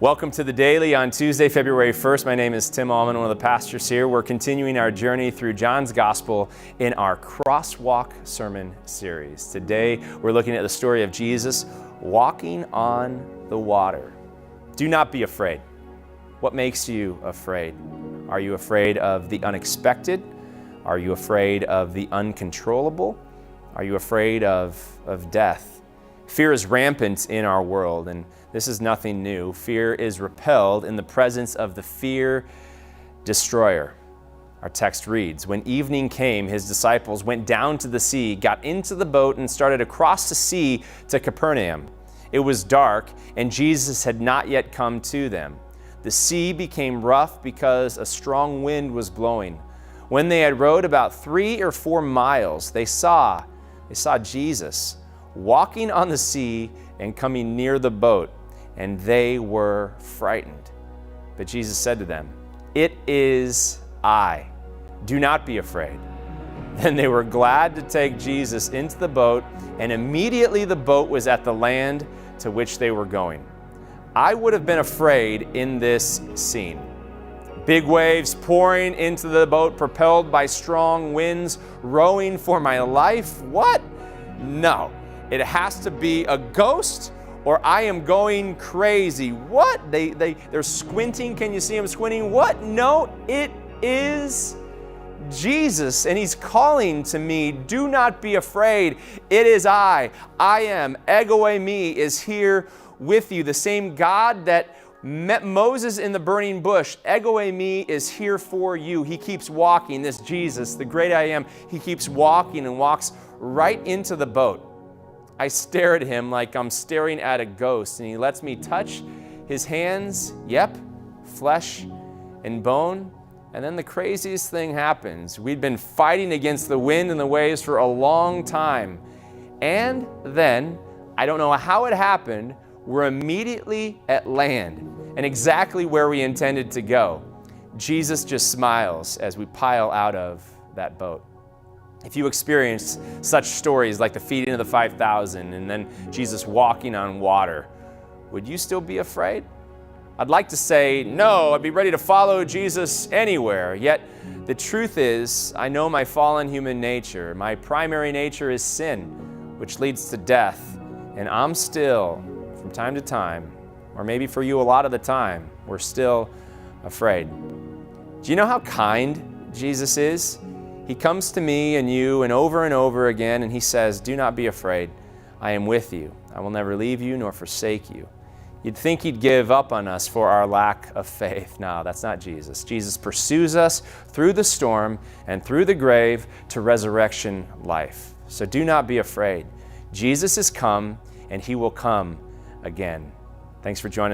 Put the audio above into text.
Welcome to the Daily on Tuesday, February 1st. My name is Tim Allman, one of the pastors here. We're continuing our journey through John's Gospel in our Crosswalk sermon series. Today, we're looking at the story of Jesus walking on the water. Do not be afraid. What makes you afraid? Are you afraid of the unexpected? Are you afraid of the uncontrollable? Are you afraid of death? Fear is rampant in our world, and this is nothing new. Fear is repelled in the presence of the fear destroyer. Our text reads, "When evening came, his disciples went down to the sea, got into the boat, and started across the sea to Capernaum. It was dark, and Jesus had not yet come to them. The sea became rough because a strong wind was blowing. When they had rowed about 3 or 4 miles, they saw Jesus walking on the sea and coming near the boat, and they were frightened. But Jesus said to them, 'It is I. Do not be afraid.' Then they were glad to take Jesus into the boat, and immediately the boat was at the land to which they were going." I would have been afraid in this scene. Big waves pouring into the boat, propelled by strong winds, rowing for my life. What? No. It has to be a ghost, or I am going crazy. What? They're squinting. Can you see them squinting? What? No, it is Jesus, and he's calling to me, "Do not be afraid. It is I. I am. Ego eimi is here with you." The same God that met Moses in the burning bush, Ego eimi is here for you. He keeps walking. This Jesus, the great I am, he keeps walking and walks right into the boat. I stare at him like I'm staring at a ghost, and he lets me touch his hands. Yep, flesh and bone. And then the craziest thing happens. We'd been fighting against the wind and the waves for a long time. And then, I don't know how it happened, we're immediately at land and exactly where we intended to go. Jesus just smiles as we pile out of that boat. If you experienced such stories like the feeding of the 5,000 and then Jesus walking on water, would you still be afraid? I'd like to say no, I'd be ready to follow Jesus anywhere. Yet the truth is, I know my fallen human nature. My primary nature is sin, which leads to death. And I'm still, from time to time, or maybe for you a lot of the time, we're still afraid. Do you know how kind Jesus is? He comes to me and you and over again, and he says, "Do not be afraid. I am with you. I will never leave you nor forsake you." You'd think he'd give up on us for our lack of faith. No, that's not Jesus. Jesus pursues us through the storm and through the grave to resurrection life. So do not be afraid. Jesus has come, and he will come again. Thanks for joining us.